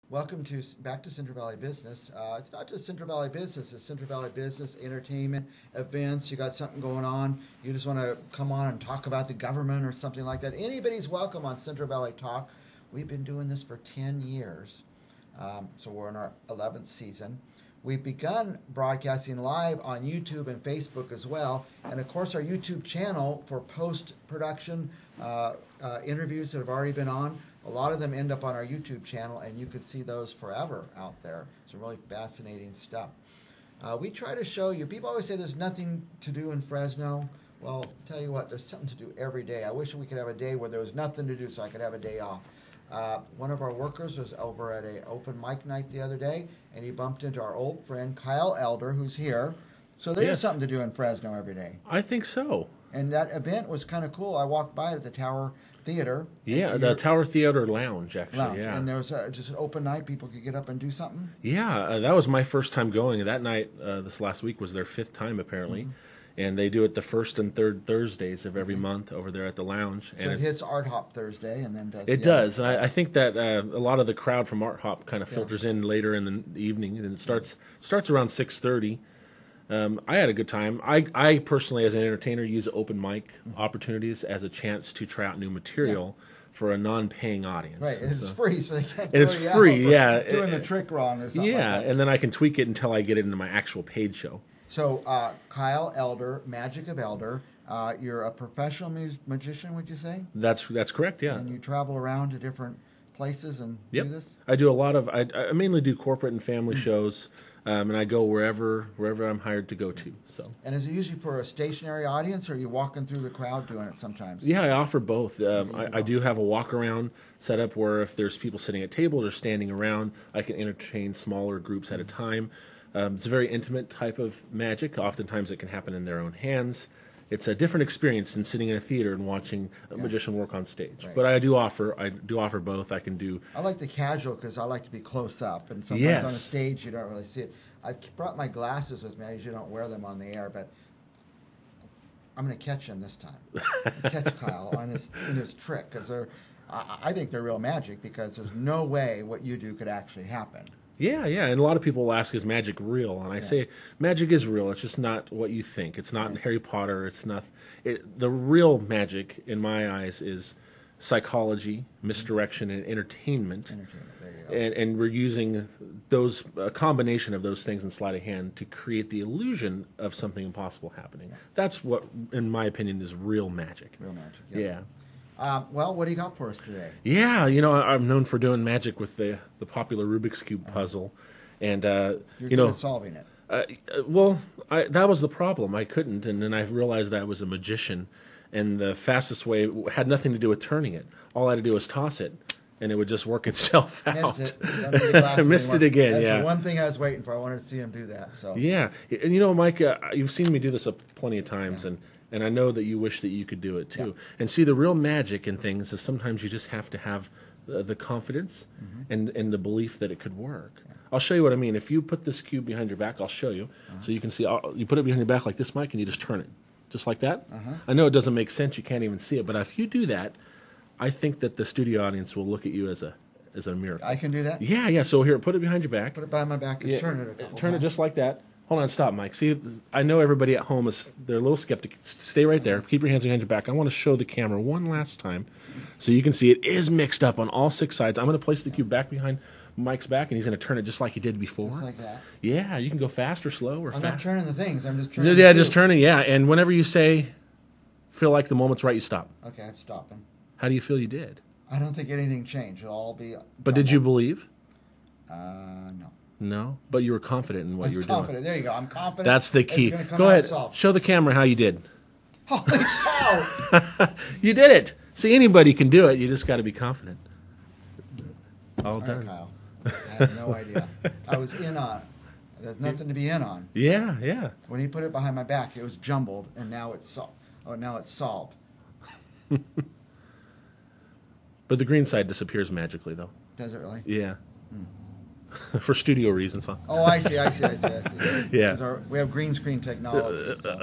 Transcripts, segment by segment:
Welcome to back to Central Valley Business. It's not just Central Valley Business; it's Central Valley Business, entertainment, events. You got something going on. You just want to come on and talk about the government or something like that. Anybody's welcome on Central Valley Talk. We've been doing this for 10 years, so we're in our 11th season. We've begun broadcasting live on YouTube and Facebook as well, and of course our YouTube channel for post-production interviews that have already been on. A lot of them end up on our YouTube channel, and you could see those forever out there. Some really fascinating stuff. We try to show you, people always say there's nothing to do in Fresno. Well, tell you what, there's something to do every day. I wish we could have a day where there was nothing to do so I could have a day off. One of our workers was over at an open mic night the other day, and he bumped into our old friend Kyle Elder, who's here. So there's something to do in Fresno every day. I think so. And that event was kind of cool. I walked by at the Tower Theater. Yeah, the Tower Theater Lounge, actually. Lounge. Yeah. And there was just an open night. People could get up and do something. Yeah, that was my first time going. That night, this last week, was their 5th time, apparently. Mm-hmm. And they do it the first and third Thursdays of every month over there at the lounge. So it hits Art Hop Thursday and then does. It does. And I think that a lot of the crowd from Art Hop kind of filters in later in the evening. And it starts around 6:30. I had a good time. I personally, as an entertainer, use open mic opportunities as a chance to try out new material for a non-paying audience. Right, it's free, so they can't throw you free, out for doing the trick wrong or something like that. And then I can tweak it until I get it into my actual paid show. So, Kyle Elder, Magic of Elder, you're a professional magician, would you say? That's correct, yeah. And you travel around to different places and do this? I do a lot of, I mainly do corporate and family shows. And I go wherever I'm hired to go to. So. And is it usually for a stationary audience, or are you walking through the crowd doing it sometimes? Yeah, I offer both. I do have a walk-around setup where if there's people sitting at tables or standing around, I can entertain smaller groups at a time. It's a very intimate type of magic. Oftentimes it can happen in their own hands. It's a different experience than sitting in a theater and watching a magician work on stage. Right. But I do offer both. I can do. I like the casual because I like to be close up, and sometimes on a stage you don't really see it. I brought my glasses with me. I usually don't wear them on the air, but I'm going to catch him this time. Catch Kyle in his trick because I think they're real magic because there's no way what you do could actually happen. Yeah, and a lot of people will ask, is magic real? And I say, magic is real. It's just not what you think. It's not Harry Potter. It's not. The real magic, in my eyes, is psychology, misdirection, and entertainment. There you go. And we're using a combination of those things in sleight of hand to create the illusion of something impossible happening. That's what, in my opinion, is real magic. Real magic, yeah. Well, what do you got for us today? Yeah, I'm known for doing magic with the popular Rubik's Cube puzzle. And, You're good at solving it. That was the problem. I couldn't, and then I realized that I was a magician, and the fastest way had nothing to do with turning it. All I had to do was toss it, and it would just work itself out. Missed it. Missed it again, That's the one thing I was waiting for. I wanted to see him do that. So. Yeah, and Mike, you've seen me do this plenty of times, and I know that you wish that you could do it too. Yeah. And see, the real magic in things is sometimes you just have to have the confidence and the belief that it could work. Yeah. I'll show you what I mean. If you put this cube behind your back, I'll show you. So you can see, you put it behind your back like this, Mike, and you just turn it. Just like that. I know it doesn't make sense. You can't even see it. But if you do that, I think that the studio audience will look at you as a miracle. I can do that? Yeah. So here, put it behind your back. Put it behind my back and turn it a couple Turn times. it just like that. Hold on, stop, Mike. See, I know everybody at home they're a little skeptic. Stay right there. Keep your hands behind your back. I want to show the camera one last time so you can see it is mixed up on all 6 sides. I'm going to place the cube back behind Mike's back, and he's going to turn it just like he did before. Just like that? Yeah, you can go fast or slow or fast. I'm not turning the things. I'm just turning just turn it, And whenever you feel like the moment's right, you stop. Okay, I'm stopping. How do you feel you did? I don't think anything changed. It'll all be... But did you believe? No. No? But you were confident in what you were doing. There you go. I'm confident. That's the key. Go ahead. Show the camera how you did. Holy cow! You did it. See, anybody can do it. You just got to be confident. All done. Right, Kyle. I had no idea. I was in on it. There's nothing to be in on. Yeah. When he put it behind my back, it was jumbled, and now it's solved. Now it's solved. But the green side disappears magically, though. Does it really? Yeah. For studio reasons, huh? Oh, I see. Yeah. We have green screen technology. So.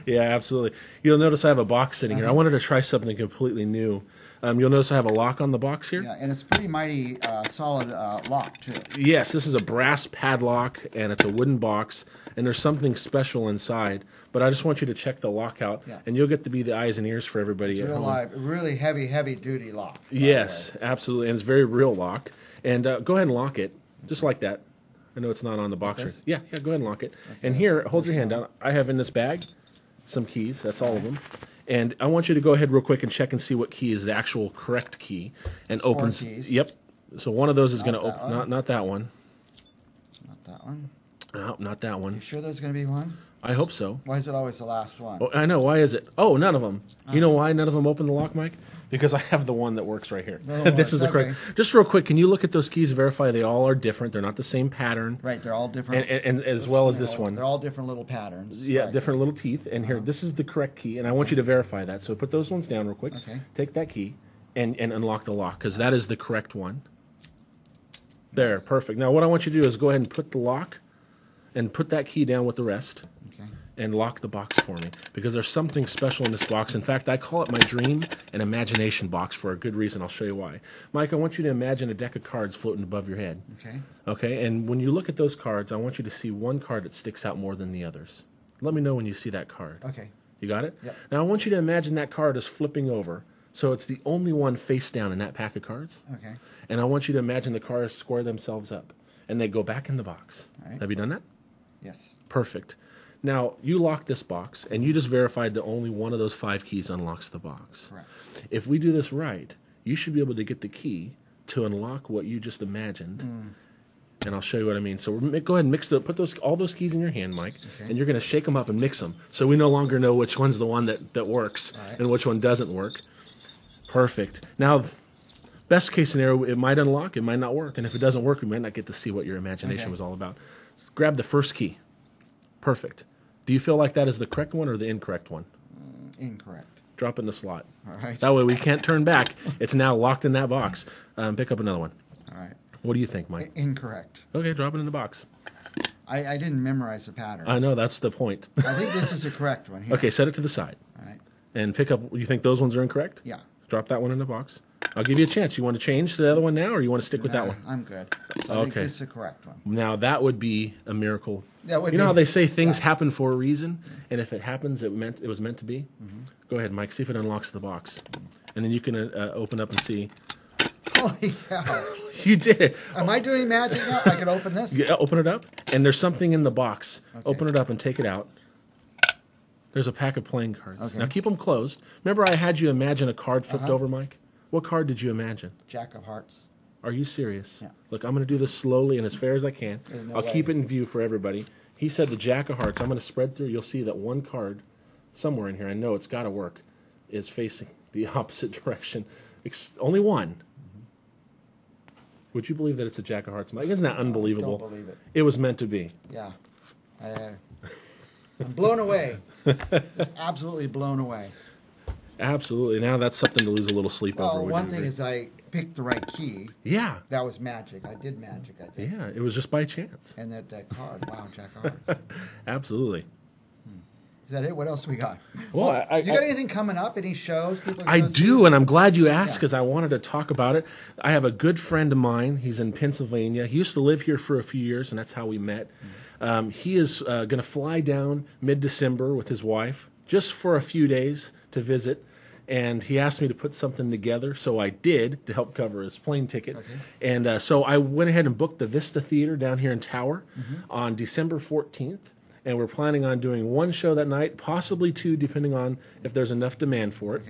Yeah, absolutely. You'll notice I have a box sitting here. I wanted to try something completely new. You'll notice I have a lock on the box here. Yeah, and it's pretty mighty solid lock, too. Yes, this is a brass padlock, and it's a wooden box, and there's something special inside. But I just want you to check the lock out, and you'll get to be the eyes and ears for everybody at home. Really heavy duty lock. Yes, absolutely, and it's very real lock. And go ahead and lock it, just like that. I know it's not on the box. Like yeah, go ahead and lock it. Okay. And here, hold your hand down. I have in this bag some keys. That's all of them. And I want you to go ahead real quick and check and see what key is the actual correct key. And opens. Yep. So one of those is going to open. Not that one. Not that one. No, not that one. You sure there's going to be one? I hope so. Why is it always the last one? Oh, I know. Why is it? Oh, none of them. You know why none of them open the lock, Mike? Because I have the one that works right here. This is the correct. Just real quick, can you look at those keys and verify they all are different? They're not the same pattern. Right, they're all different. And as well as this one. They're all different little patterns. Yeah, different little teeth. And here, this is the correct key, and I want you to verify that. So put those ones down real quick. Okay. Take that key and unlock the lock, because that is the correct one. There, perfect. Now what I want you to do is go ahead and put the lock and put that key down with the rest. And lock the box for me, because there's something special in this box. In fact, I call it my dream and imagination box for a good reason. I'll show you why. Mike, I want you to imagine a deck of cards floating above your head. Okay. Okay, and when you look at those cards, I want you to see one card that sticks out more than the others. Let me know when you see that card. Okay. You got it? Yep. Now I want you to imagine that card is flipping over, so it's the only one face down in that pack of cards. Okay. And I want you to imagine the cards square themselves up, and they go back in the box. All right. Have you done that? Yes. Perfect. Now, you locked this box, and you just verified that only one of those 5 keys unlocks the box. Correct. If we do this right, you should be able to get the key to unlock what you just imagined. And I'll show you what I mean. So go ahead and put all those keys in your hand, Mike, and you're going to shake them up and mix them. So we no longer know which one's the one that works and which one doesn't work. Perfect. Now, best case scenario, it might unlock, it might not work. And if it doesn't work, we might not get to see what your imagination was all about. Grab the first key. Perfect. Do you feel like that is the correct one or the incorrect one? Incorrect. Drop it in the slot. All right. That way we can't turn back. It's now locked in that box. Pick up another one. All right. What do you think, Mike? Incorrect. Okay, drop it in the box. I didn't memorize the pattern. I know, that's the point. I think this is the correct one here. Okay, set it to the side. All right. And pick up, you think those ones are incorrect? Yeah. Drop that one in the box. I'll give you a chance. You want to change to the other one now, or you want to stick with that one? I'm good. So I think this is the correct one. Now, that would be a miracle. That would you know how they say things happen for a reason, and if it happens, it was meant to be? Go ahead, Mike. See if it unlocks the box. And then you can open up and see. Holy cow. You did it. Am I doing magic now? I can open this? Yeah, open it up, and there's something in the box. Okay. Open it up and take it out. There's a pack of playing cards. Okay. Now keep them closed. Remember I had you imagine a card flipped over, Mike? What card did you imagine? Jack of Hearts. Are you serious? Yeah. Look, I'm going to do this slowly and as fair as I can. I'll keep it in view for everybody. He said the Jack of Hearts. I'm going to spread through. You'll see that one card somewhere in here, I know it's got to work, is facing the opposite direction. Only one. Would you believe that it's a Jack of Hearts, Mike? Isn't that unbelievable? Don't believe it. It was meant to be. Yeah. I'm blown away. Just absolutely blown away. Absolutely. Now that's something to lose a little sleep over. Well, one thing is I picked the right key. Yeah. That was magic. I did magic, I think. Yeah, it was just by chance. And that card. Wow, Jack of Hearts. Absolutely. Is that it? What else we got? Well, you got anything coming up? Any shows? I do, and I'm glad you asked because I wanted to talk about it. I have a good friend of mine. He's in Pennsylvania. He used to live here for a few years, and that's how we met. He is going to fly down mid-December with his wife just for a few days to visit. And he asked me to put something together, so I did to help cover his plane ticket. Okay. And so I went ahead and booked the Vista Theater down here in Tower on December 14th. And we're planning on doing one show that night, possibly two, depending on if there's enough demand for it.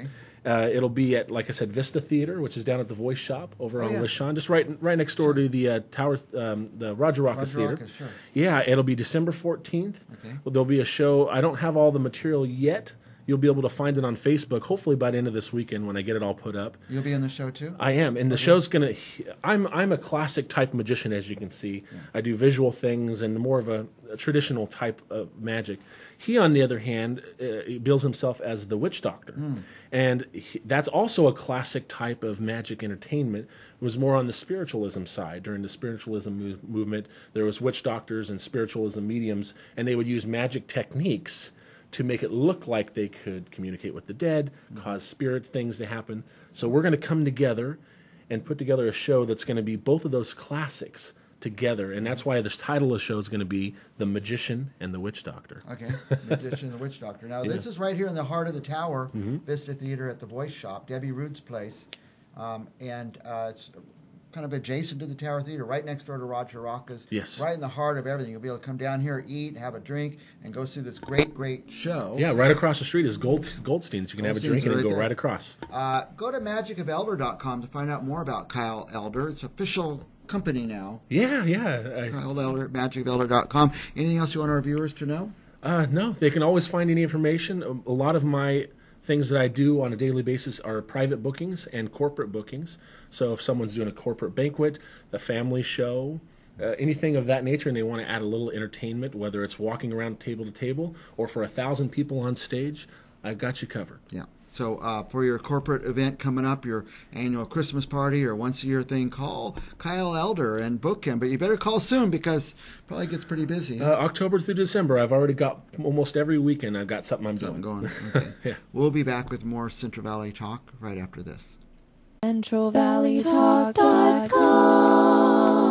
Okay. It'll be at, like I said, Vista Theater, which is down at the Voice Shop over on Lishan, just right next door to the Tower, the Roger Ruckus Theater. Sure. Yeah, it'll be December 14th. Okay. There'll be a show. I don't have all the material yet. You'll be able to find it on Facebook, hopefully by the end of this weekend when I get it all put up. You'll be in the show too? I am, and the show's going to... I'm a classic type magician, as you can see. Yeah. I do visual things and more of a traditional type of magic. He, on the other hand, bills himself as the witch doctor. And that's also a classic type of magic entertainment. It was more on the spiritualism side. During the spiritualism movement, there was witch doctors and spiritualism mediums, and they would use magic techniques to make it look like they could communicate with the dead, cause spirit things to happen. So we're going to come together and put together a show that's going to be both of those classics together, and that's why this title of the show is going to be The Magician and the Witch Doctor. Okay, Magician and the Witch Doctor. Now, this is right here in the heart of the tower, Vista Theater at the Voice Shop, Debbie Rood's place, and it's kind of adjacent to the Tower Theater, right next door to Roger Rocca's. Yes. Right in the heart of everything. You'll be able to come down here, eat, have a drink, and go see this great, great show. Yeah, right across the street is Goldstein's. You can have a drink and then go right across. Go to magicofelder.com to find out more about Kyle Elder. It's official company now. Yeah. Kyle Elder at magicofelder.com. Anything else you want our viewers to know? No, they can always find any information. A lot of my things that I do on a daily basis are private bookings and corporate bookings. So if someone's doing a corporate banquet, a family show, anything of that nature, and they want to add a little entertainment, whether it's walking around table to table or for 1,000 people on stage, I've got you covered. Yeah. So for your corporate event coming up, your annual Christmas party or once-a-year thing, call Kyle Elder and book him. But you better call soon because it probably gets pretty busy. October through December, I've already got almost every weekend. I've got something doing. Okay. Yeah. We'll be back with more Central Valley Talk right after this. CentralValleyTalk.com